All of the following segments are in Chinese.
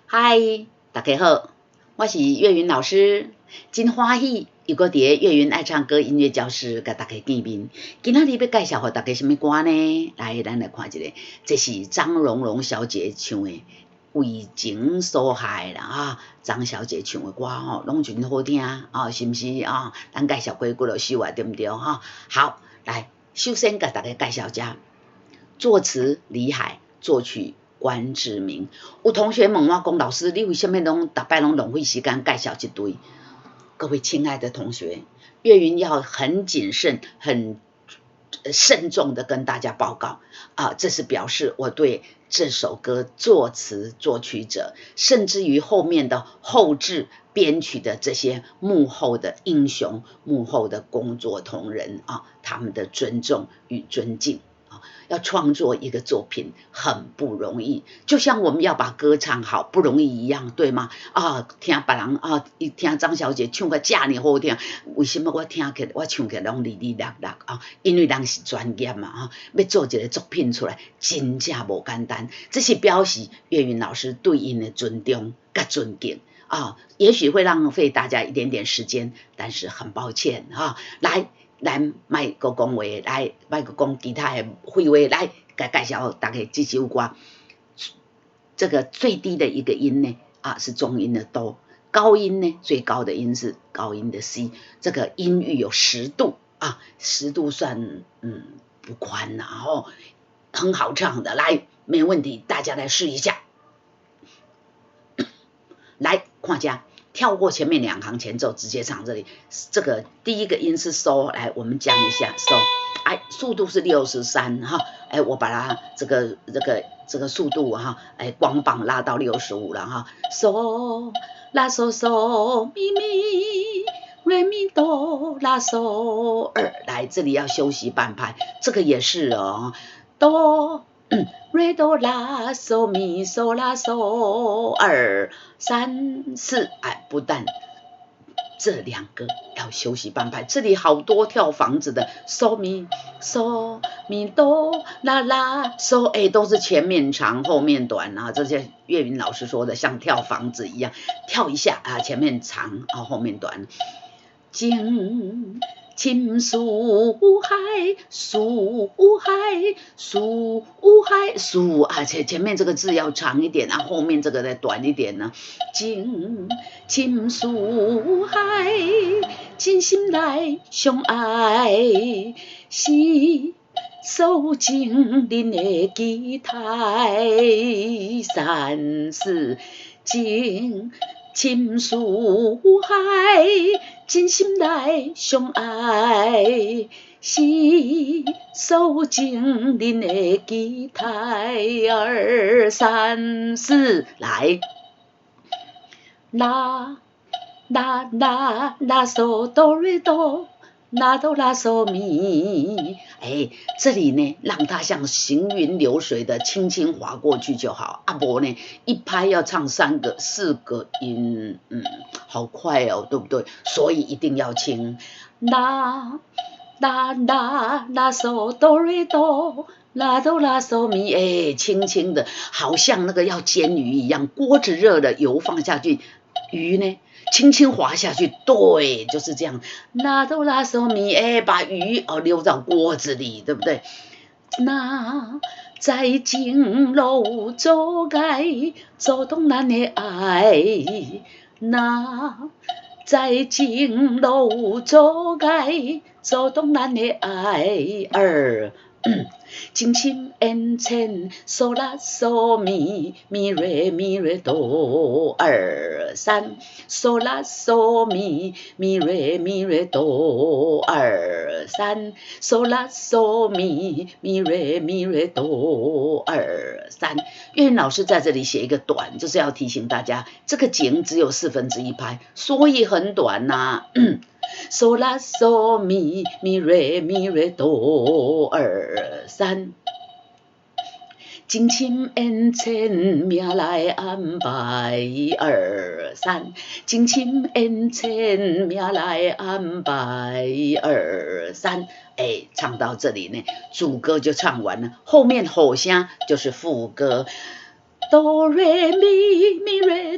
嗨，大家好，我是岳云老师，真欢喜又搁伫岳云爱唱歌音乐教室甲大家见面。今仔日要介绍给大家什么歌呢？来，咱来看一下，这是张蓉蓉小姐唱的《为情所害》啦啊，张小姐唱的歌吼，拢真好听啊，是不是啊？咱介绍过几落首啊，对不对哈？好，来，首先甲大家介绍一下，作词李海，作曲关志明。有同学问我讲，老师，你为什么每摆拢浪费时间介绍一堆？各位亲爱的同学，岳云要很谨慎、很慎重的跟大家报告啊，这是表示我对这首歌作词作曲者，甚至于后面的后制编曲的这些幕后的英雄、幕后的工作同仁啊，他们的尊重与尊敬。要创作一个作品很不容易，就像我们要把歌唱好不容易一样，对吗？啊，听别人啊，听张小姐唱个这么好听，为什么我听起来我唱起来拢哩哩啦啦啊？因为人是专业嘛啊，要做一个作品出来，真正无简单。这是表示岳云老师对因的尊重甲尊敬啊，也许会浪费大家一点点时间，但是很抱歉啊，来。咱卖个讲话，来卖个讲其他的废话，来介绍大家这首歌。这个最低的一个音呢，啊是中音的哆，高音呢最高的音是高音的 C， 这个音域有10度啊，10度算不宽呐哦，很好唱的，来没问题，大家来试一下。来看一下。跳过前面2行前奏，直接唱这里。这个第一个音是嗦，来我们讲一下嗦，哎，速度是63哈，哎，我把它这个速度哈，哎，光棒拉到65了哈，嗦拉嗦嗦咪咪瑞咪哆拉嗦2，来这里要休息半拍，这个也是哦，哆。瑞哆拉嗦咪嗦拉嗦2 3 4，哎，不但这2个要休息半拍，这里好多跳房子的嗦咪哆啦啦嗦，哎，都是前面长后面短啊，这些岳云老师说的像跳房子一样，跳一下啊，前面长啊，后面短，情树海，树啊，前面这个字要长一点啊，后面这个再短一点呢。情树海，真心来相爱，是受情人的期待。3 4情树海，真心来相爱，是受情人的期待。2 3 4，来，啦嗦哆瑞哆。拉哆拉嗦咪，哎，这里呢，让它像行云流水的轻轻划过去就好。啊不呢，一拍要唱3个4个音，好快哦，对不对？所以一定要轻。拉嗦哆瑞哆，拉哆拉嗦咪，哎，轻轻的，好像那个要煎鱼一样，锅子热了，油放下去，鱼呢？轻轻滑下去，对，就是这样。拉哆拉嗦咪，哎，把鱼溜到锅子里，对不对？那在情路走该，走动咱的爱。那在情路走该，走动咱的爱。2情深缘浅，嗦啦嗦咪咪瑞哆2 3嗦啦嗦咪咪瑞哆2 3嗦啦嗦咪咪瑞哆2 3。岳云老师在这里写一个短，就是要提醒大家，这个景只有1/4拍，所以很短呐。嗦啦嗦咪瑞哆2 3，情深缘浅命来安排2 3，情深缘浅命来安排2 3。哎，唱到这里呢，主歌就唱完了，后面吼声就是副歌。哆瑞咪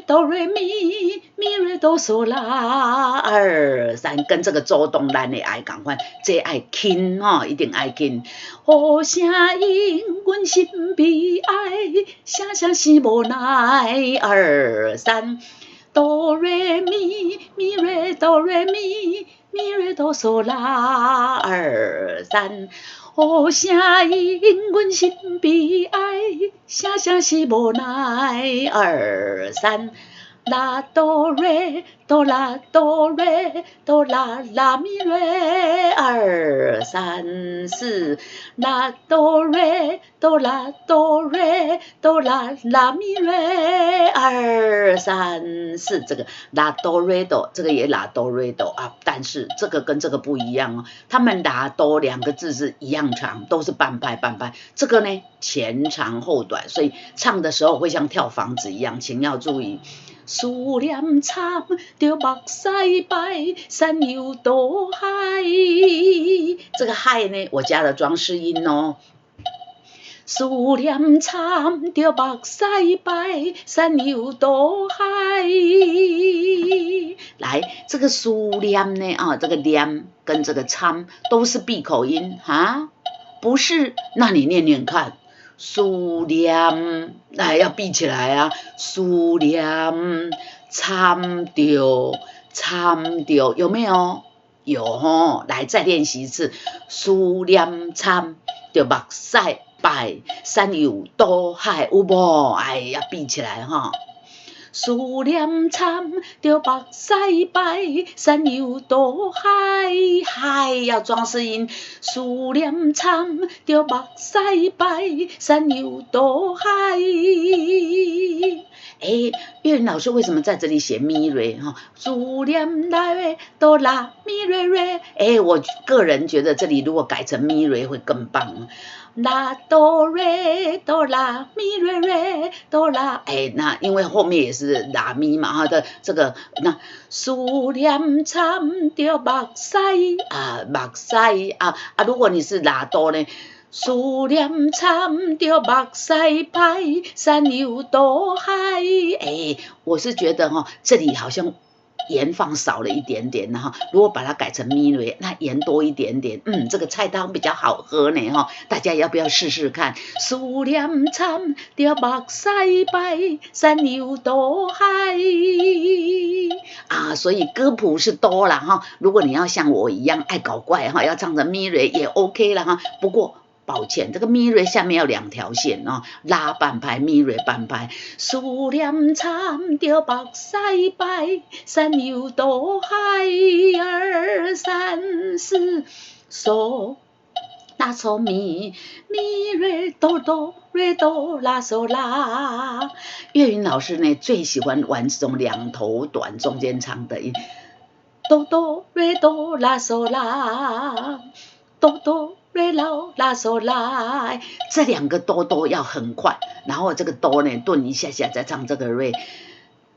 哆瑞咪咪瑞哆嗦啦，2、3，跟这个周东咱的爱同款，这爱轻吼，一定爱轻。好声音，阮心悲哀，声声是无奈。2、3，哆瑞咪咪瑞哆瑞咪咪瑞哆嗦啦，2、3。好声音，阮心悲哀，声声是无奈。2、3，啦哆瑞哆啦哆瑞哆啦啦咪瑞。2、3、4，啦哆瑞哆啦哆瑞哆啦啦咪瑞。2、3、4，这个啦哆瑞哆，这个也啦哆瑞哆啊，但是这个跟这个不一样哦，他们啦哆2个字是一样长，都是半拍半拍，这个呢前长后短，所以唱的时候会像跳房子一样，请要注意。思念惨，着目屎白，山游渡海。这个海呢，我加了装饰音哦。思念惨，着目屎白，山游渡海。来，这个思念呢啊，这个念跟这个惨都是闭口音哈，不是？那你念念看。思念，来要闭起来啊！思念，惨着，惨着，有没有？有吼，来再练习一次。思念惨着目屎白，山游渡海，有无？哎，要闭起来哈。思念惨，着目屎白，山游渡海，海要装饰音。思念惨，着目屎白，山游渡海。岳云老师为什么在这里写咪瑞哈？思念来哆啦咪瑞瑞，我个人觉得这里如果改成咪瑞会更棒。啦哆瑞哆啦咪瑞瑞哆啦，那因为后面也是啦咪嘛哈的这个那思念惨着目屎啊目屎啊，如果你是啦哆呢？思念惨着目屎白，山游渡海。我是觉得这里好像盐放少了一点点哈，如果把它改成咪瑞，那盐多一点点，这个菜汤比较好喝呢哈，大家要不要试试看？思念惨着目屎白，山游渡海啊，所以歌谱是多啦哈，如果你要像我一样爱搞怪哈，要唱成咪瑞也 OK 了哈，不过抱歉，这个咪瑞下面要2条线哦，拉半拍，咪瑞半拍。思念惨着目屎白，山游渡海。2、3、4，嗦啦嗦咪咪瑞哆哆瑞哆啦嗦啦。岳云老师呢最喜欢玩这种2头短中间长的音，哆哆瑞哆啦嗦啦，哆哆瑞啦啦嗦啦，这2个哆哆要很快，然后这个哆呢顿一下下再唱这个瑞，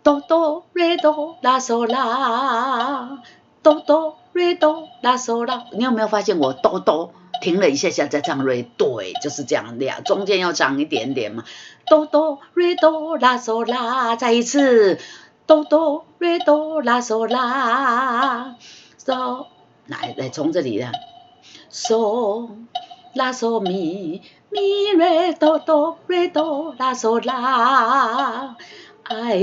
哆哆瑞哆啦嗦啦，哆哆瑞哆啦嗦啦。你有没有发现我哆哆停了一下下再唱瑞？对，就是这样的，中间要长一点点嘛。哆哆瑞哆啦嗦啦，再一次，哆哆瑞哆啦嗦啦，嗦，来从这里啦。嗦啦嗦咪咪瑞哆哆瑞哆啦嗦啦，爱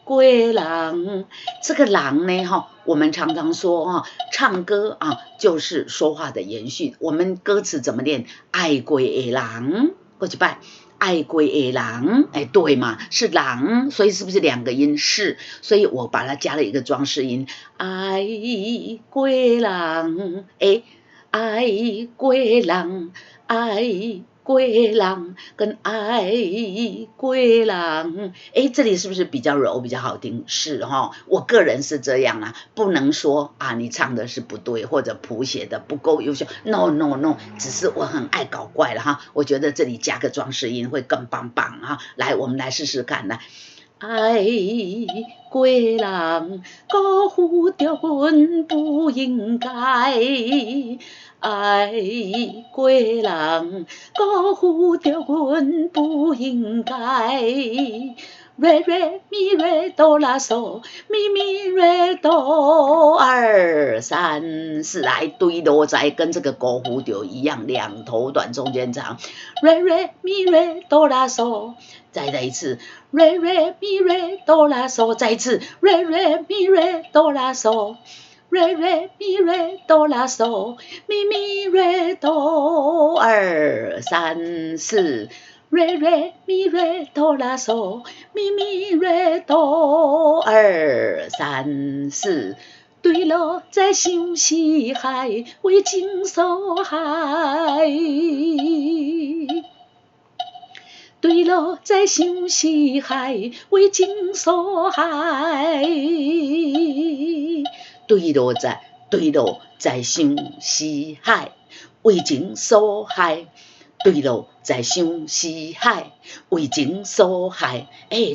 归人。这个人呢我们常常说唱歌就是说话的延续。我们歌词怎么练？爱归的人，过去拜。爱归的人，对嘛，是人，所以是不是2个音？是，所以我把它加了一个装饰音，爱归人，爱归人，爱归人跟爱归人，这里是不是比较柔比较好听？是我个人是这样啦，不能说你唱的是不对或者谱写的不够优秀 ，no， 只是我很爱搞怪了哈，我觉得这里加个装饰音会更棒棒哈，来我们来试试看来。爱归人，辜负着阮不应该。爱归人，辜负着阮不应该。瑞瑞咪瑞哆啦嗦，咪咪瑞哆2、3、4，来对落在跟这个勾弧就一样，两头短中间长，瑞瑞咪瑞哆啦嗦，再来一次，瑞瑞咪瑞哆啦嗦，再一次，瑞瑞咪瑞哆啦嗦。瑞瑞咪瑞哆啦嗦，咪咪瑞哆2、3、4，瑞瑞咪瑞哆啦嗦，咪咪瑞哆2、3、4。对了，在想西海，为情所害。对了，在想西海，为情所害。对了，在想西海，为情所害。对了，在想西海，为情所害。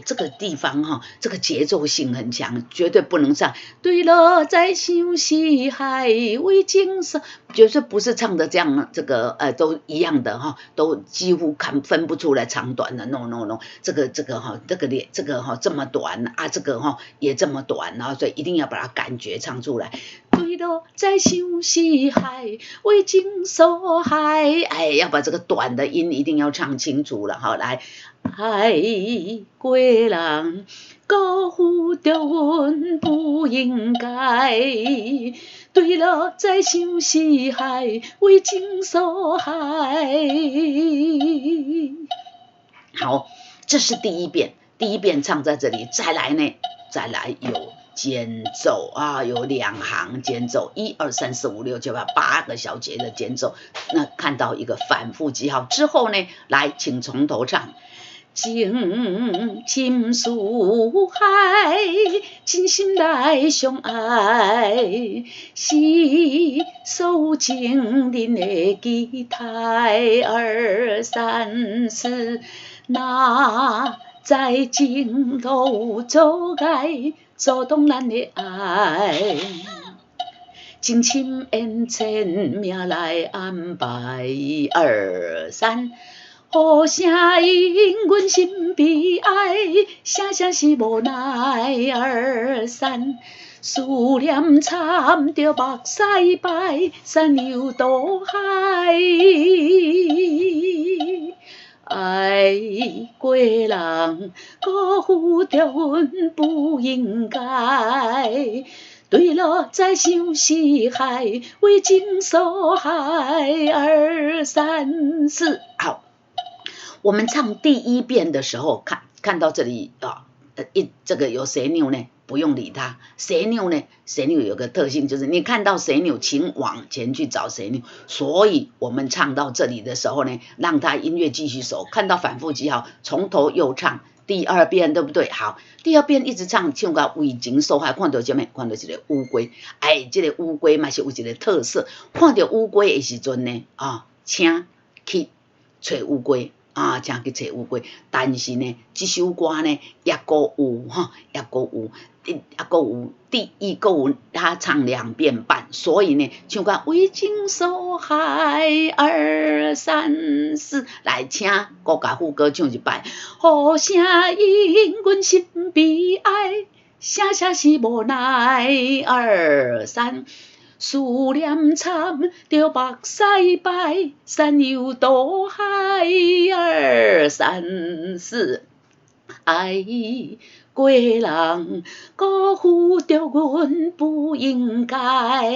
这个地方哈，这个节奏性很强，绝对不能唱。对了，在想西海，为情所，绝对不是唱的这样，这个都一样的哈，都几乎分不出来长短的。No， 这个哈，这个哈这么短啊，这个哈也这么短啊，所以一定要把它感觉唱出来。对了，在想西海，为情所害。要把这个短的音一定要唱清楚了。好，来，海过人，辜负着阮不应该。对了，在想西海，为情所害。好，这是第一遍唱在这里。再来有间奏啊，有2行间奏，1、2、3、4、5、6、7、8个小节的间奏。那看到一个反复记号之后呢，来，请从头唱。情深似海，真心来相爱，是所有情人的期待。2、3、4，那在情路阻碍，阻挡咱的爱。情深缘浅，命来安排。2、3。好声因阮心悲哀，声声是无奈。2、3，思念掺着目屎白，山流倒海。爱过人，辜负着阮不应该。对了，在想西海，为情所害。2、3、4，好。我们唱第一遍的时候，看到这里啊，这个有谁扭呢？不用理它。谁扭呢？谁扭有个特性，就是你看到谁扭，请往前去找谁扭。所以我们唱到这里的时候呢，让它音乐继续走，看到反复记号，从头又唱第2遍，对不对？好，第2遍一直唱，唱到为情所害。看到什么？看到这个乌龟。这个乌龟嘛是有一个特色，看到乌龟的时阵呢，请去找乌龟。请去找乌龟，但是呢，这首歌呢，也有第一个有他唱2遍半，所以呢，唱到为情所害。2、3、4，来，请各甲副歌唱一摆。好声因阮心悲哀，声声是无奈。2、3。思念掺着目屎白，山游倒海。2、3、4，爱过人，辜负着阮不应该。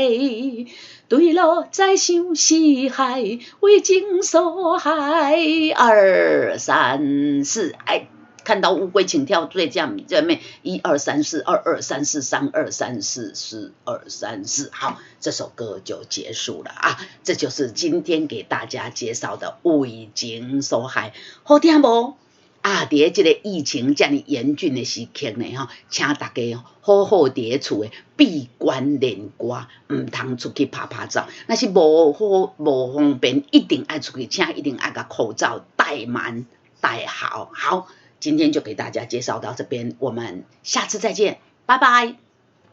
对了，在想西海，为情所害。2、3、4，看到乌龟请跳对这面1、2、3、4，2、2、3、4、3、2、3、4、4、2、3、4，好，这首歌就结束了啊！这就是今天给大家介绍的为情所害，好听无？在这个疫情这么严峻的时刻呢，请大家好好在厝的闭关练歌，唔通出去拍照。那是无方便，一定爱出去，请一定爱把口罩戴满戴好。好。今天就给大家介绍到这边，我们下次再见，拜拜。